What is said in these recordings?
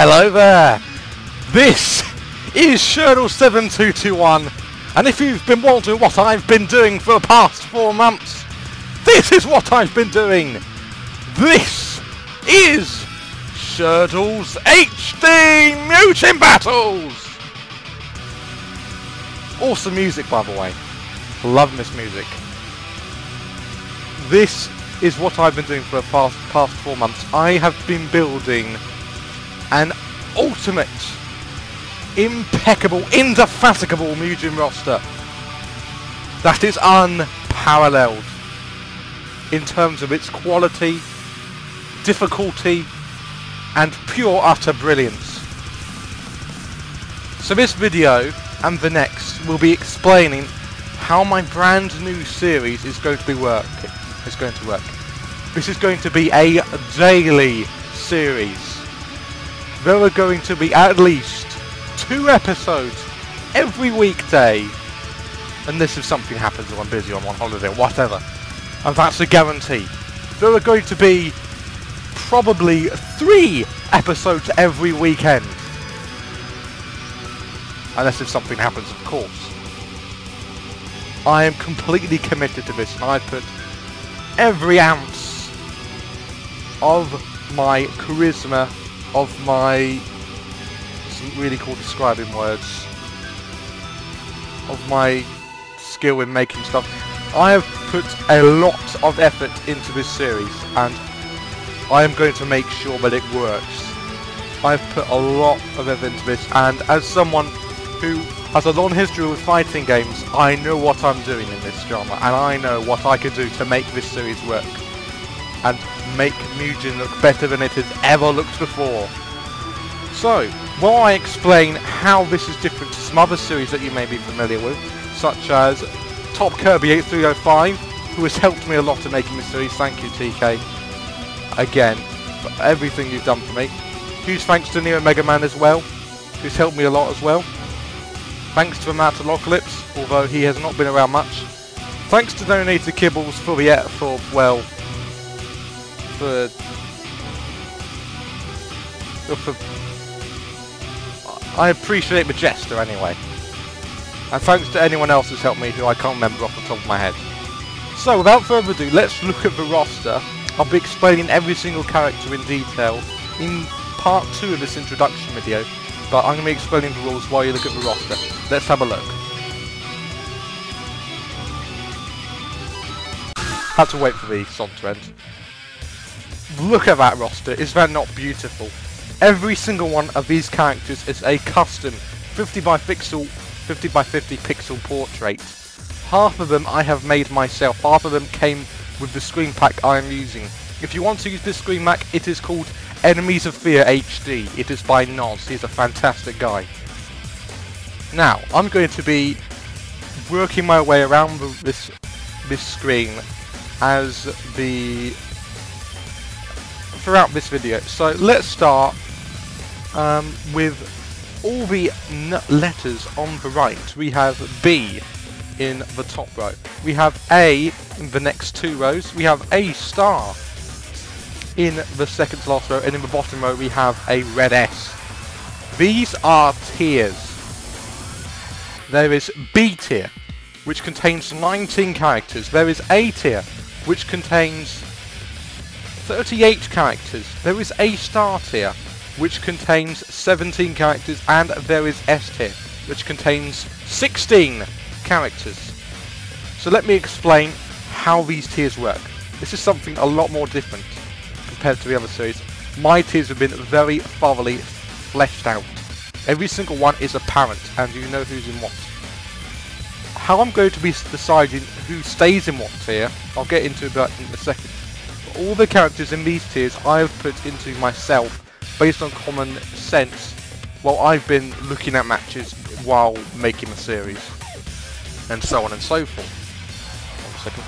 Hello there! This is Shirdel7221, and if you've been wondering what I've been doing for the past 4 months, this is what I've been doing! This is Shirdel's HD M.U.G.E.N battles! Awesome music, by the way. Love this music. This is what I've been doing for the past 4 months. I have been building an ultimate, impeccable, indefatigable M.U.G.E.N roster that is unparalleled in terms of its quality, difficulty, and pure utter brilliance. So this video and the next will be explaining how my brand new series is going to work. This is going to be a daily series. There are going to be at least 2 episodes every weekday, unless if something happens or I'm busy or I'm on holiday or whatever, and that's a guarantee. There are going to be probably 3 episodes every weekend, unless if something happens, of course. I am completely committed to this, and I put every ounce of my charisma, of my, isn't really called describing words, of my skill in making stuff. I have put a lot of effort into this series, and I am going to make sure that it works. I've put a lot of effort into this, and as someone who has a long history with fighting games, I know what I'm doing in this genre, and I know what I can do to make this series work and make M.U.G.E.N look better than it has ever looked before. So, while I explain how this is different to some other series that you may be familiar with, such as Top Kirby 8305, who has helped me a lot in making this series, thank you TK, again, for everything you've done for me. Huge thanks to M.U.G.E.N as well, who's helped me a lot as well. Thanks to Amatalocalypse, although he has not been around much. Thanks to Donator Kibbles I appreciate the gesture anyway. And thanks to anyone else who's helped me who I can't remember off the top of my head. So without further ado, let's look at the roster. I'll be explaining every single character in detail in part 2 of this introduction video, but I'm going to be explaining the rules while you look at the roster. Let's have a look. Had to wait for the song to end. Look at that roster, is that not beautiful? Every single one of these characters is a custom 50 by 50 pixel portrait. Half of them I have made myself, half of them came with the screen pack I am using. If you want to use this screen pack, it is called Enemies of Fear HD. It is by M.U.G.E.N. He's a fantastic guy. Now, I'm going to be working my way around this screen as throughout this video. So let's start with all the letters on the right. We have B in the top row. We have A in the next 2 rows. We have A star in the second to last row, and in the bottom row we have a red S. These are tiers. There is B tier, which contains 19 characters. There is A tier, which contains 38 characters. There is A star tier, which contains 17 characters, and there is S tier, which contains 16 characters. So let me explain how these tiers work. This is something a lot more different compared to the other series. My tiers have been very thoroughly fleshed out. Every single one is apparent, and you know who's in what. How I'm going to be deciding who stays in what tier, I'll get into that in a second. But all the characters in these tiers I have put into myself based on common sense while I've been looking at matches while making the series, and so on and so forth. 1 second.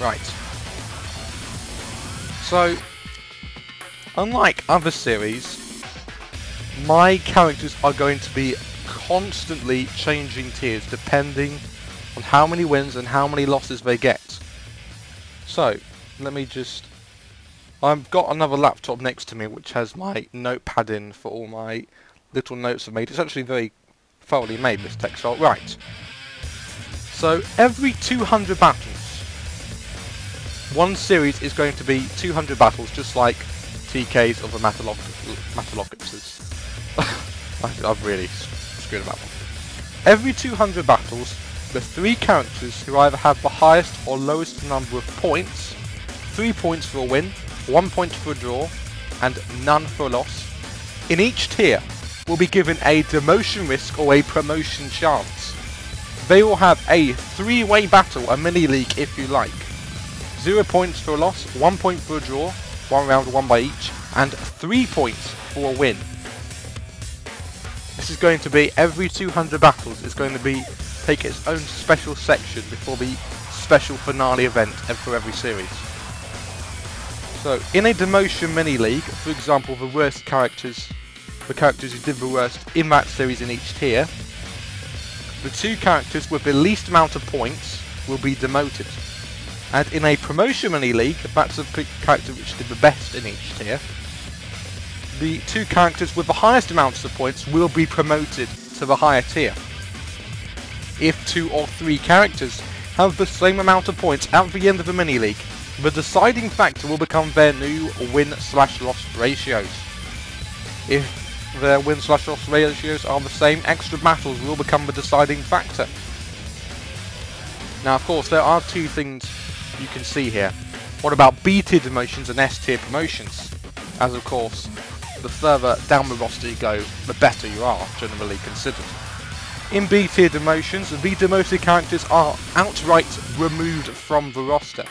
Right. So, unlike other series, my characters are going to be constantly changing tiers depending on how many wins and how many losses they get. So, let me just I've got another laptop next to me which has my notepad in for all my little notes I've made. It's actually very thoroughly made, this textile. Right. So every 200 battles, one series is going to be 200 battles, just like TK's of the Matalocuses. I've really screwed about one. Every 200 battles, the 3 characters who either have the highest or lowest number of points, 3 points for a win, 1 point for a draw, and none for a loss, in each tier will be given a demotion risk or a promotion chance. They will have a 3-way battle, a mini-league if you like. 0 points for a loss, 1 point for a draw, 1 round won by each, and 3 points for a win. This is going to be every 200 battles. It's going to be take its own special section before the special finale event for every series. So, in a demotion mini-league, for example, the worst characters, the characters who did the worst in that series in each tier, the 2 characters with the least amount of points will be demoted. And in a promotion mini-league, that's the character which did the best in each tier, the 2 characters with the highest amounts of points will be promoted to the higher tier. If 2 or 3 characters have the same amount of points at the end of the mini-league, the deciding factor will become their new win/loss ratios. If their win/loss ratios are the same, extra battles will become the deciding factor. Now, of course, there are 2 things you can see here. What about B-tier demotions and S-tier promotions? As of course, the further down the roster you go, the better you are, generally considered. In B-tier demotions, the demoted characters are outright removed from the roster.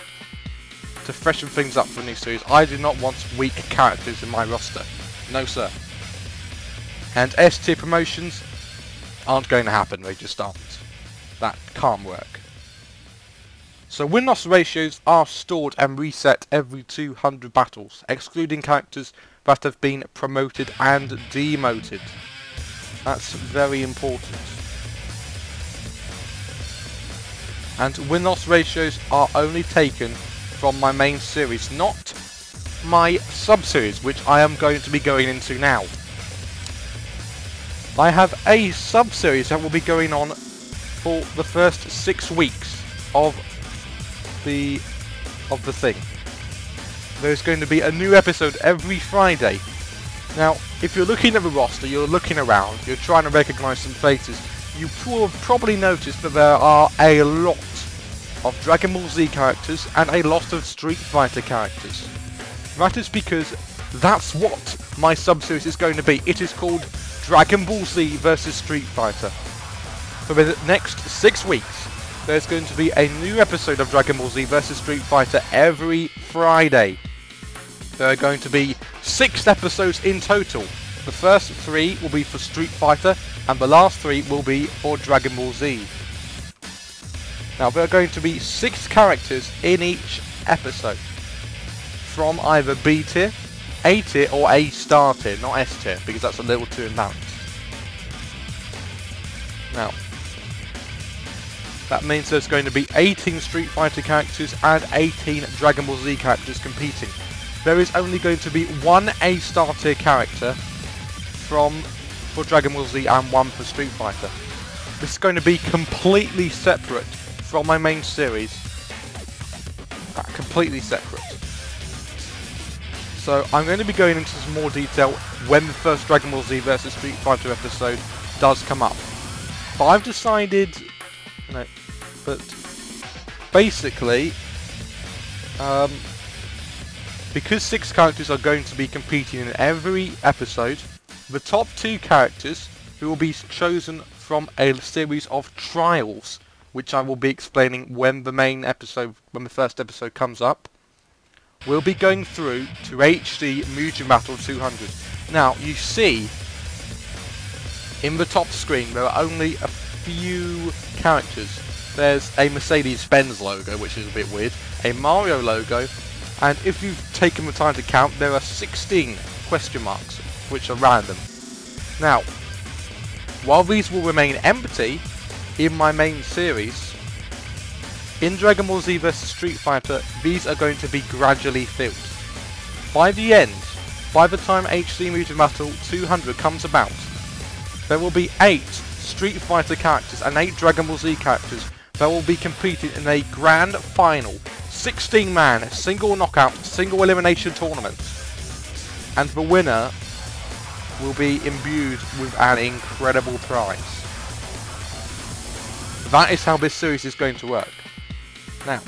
To freshen things up for a new series, I do not want weak characters in my roster. No sir. And S-tier promotions aren't going to happen, they just aren't. That can't work. So win-loss ratios are stored and reset every 200 battles, excluding characters that have been promoted and demoted. That's very important. And win-loss ratios are only taken from my main series, not my sub-series, which I am going to be going into now. I have a sub-series that will be going on for the first 6 weeks of the thing. There's going to be a new episode every Friday. Now, if you're looking at the roster, you're looking around, you're trying to recognise some faces, you will have probably noticed that there are a lot of Dragon Ball Z characters and a lot of Street Fighter characters. That is because that's what my sub-series is going to be. It is called Dragon Ball Z vs Street Fighter. For the next 6 weeks, there's going to be a new episode of Dragon Ball Z vs Street Fighter every Friday. There are going to be 6 episodes in total. The first 3 will be for Street Fighter, and the last 3 will be for Dragon Ball Z. Now, there are going to be 6 characters in each episode, from either B tier, A tier, or A star tier, not S tier, because that's a little too imbalanced. Now, that means there's going to be 18 Street Fighter characters and 18 Dragon Ball Z characters competing. There is only going to be 1 A star tier character for Dragon Ball Z and 1 for Street Fighter. This is going to be completely separate from my main series. Completely separate. So I'm going to be going into some more detail when the first Dragon Ball Z vs Street Fighter episode does come up. But I've decided, but basically, because 6 characters are going to be competing in every episode, the top 2 characters who will be chosen from a series of trials, which I will be explaining when the first episode comes up, will be going through to HD MUGEN Battle 200. Now, you see, in the top screen, there are only a few characters. There's a Mercedes-Benz logo, which is a bit weird, a Mario logo, and if you've taken the time to count, there are 16 question marks, which are random. Now, while these will remain empty in my main series, in Dragon Ball Z vs Street Fighter, these are going to be gradually filled. by the end, by the time HD Mugen Battle 200 comes about, there will be 8 Street Fighter characters and 8 Dragon Ball Z characters that will be competing in a grand final 16-man single knockout, single elimination tournament. And the winner will be imbued with an incredible prize. That is how this series is going to work. Now,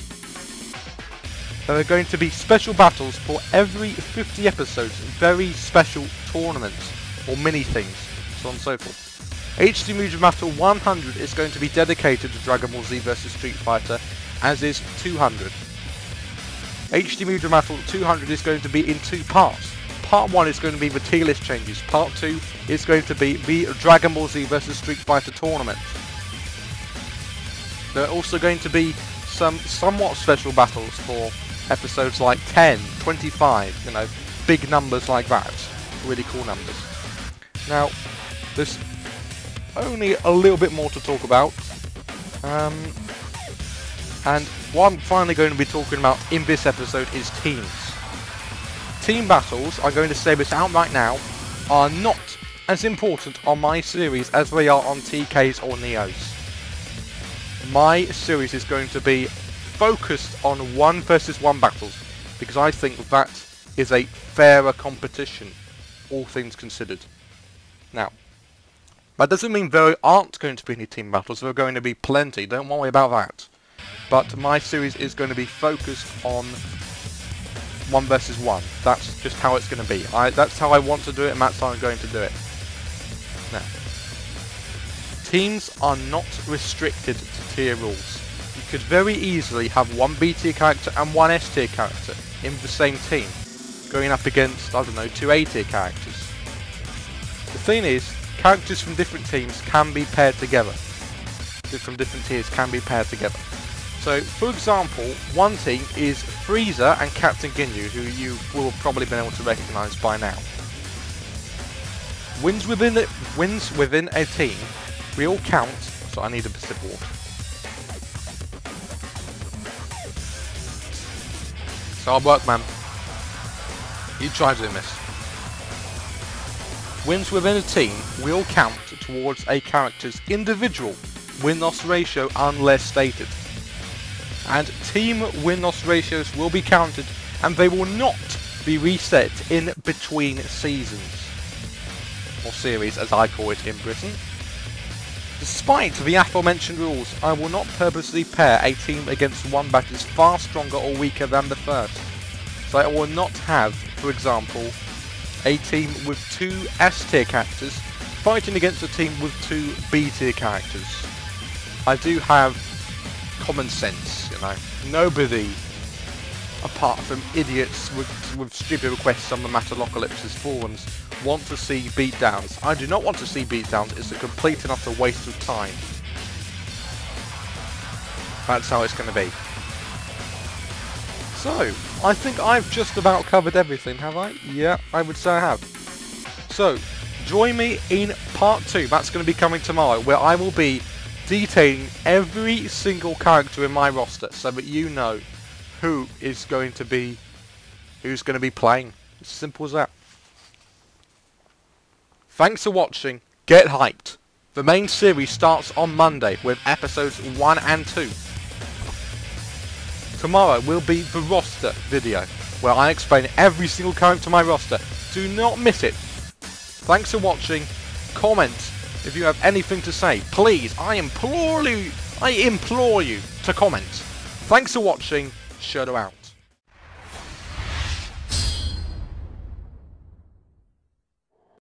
there are going to be special battles for every 50 episodes, very special tournaments or mini things, so on and so forth. HD Mugen Battle 100 is going to be dedicated to Dragon Ball Z vs Street Fighter, as is 200. HD Mugen Battle 200 is going to be in 2 parts. Part 1 is going to be the tier list changes. Part 2 is going to be the Dragon Ball Z vs Street Fighter tournament. There are also going to be some somewhat special battles for episodes like 10, 25, you know, big numbers like that. Really cool numbers. Now, there's only a little bit more to talk about. And what I'm finally going to be talking about in this episode is teams. Team battles, I'm going to say this out right now, are not as important on my series as they are on TK's or Neo's. My series is going to be focused on 1 versus 1 battles, because I think that is a fairer competition, all things considered. Now, that doesn't mean there aren't going to be any team battles. There are going to be plenty, don't worry about that. But my series is going to be focused on 1 versus 1. That's just how it's going to be. That's how I want to do it, and that's how I'm going to do it. Now, teams are not restricted to tier rules. You could very easily have 1 B tier character and 1 S tier character in the same team, going up against, I don't know, 2 A tier characters. The thing is, characters from different teams can be paired together. From different tiers can be paired together. So, for example, one team is Frieza and Captain Ginyu, who you will have probably been able to recognise by now. Wins within a team will count. So I need a sip of water. So hard work, man. You try doing this. Wins within a team will count towards a character's individual win-loss ratio unless stated. And team win-loss ratios will be counted, and they will not be reset in between seasons. Or series, as I call it in Britain. Despite the aforementioned rules, I will not purposely pair a team against one that is far stronger or weaker than the first. So I will not have, for example, a team with 2 S tier characters fighting against a team with 2 B tier characters. I do have common sense, you know. Nobody, apart from idiots with stupid requests on the Metalocalypse's forums, want to see beatdowns. I do not want to see beatdowns. It's a complete and utter waste of time. That's how it's going to be. So, I think I've just about covered everything, have I? Yeah, I would say I have. So, join me in part 2. That's going to be coming tomorrow, where I will be detailing every single character in my roster, so that you know who's going to be playing. It's as simple as that. Thanks for watching. Get hyped. The main series starts on Monday with episodes 1 and 2. Tomorrow will be the roster video, where I explain every single character in my roster. Do not miss it. Thanks for watching. Comment if you have anything to say. Please, I implore you to comment. Thanks for watching. Shirdel out.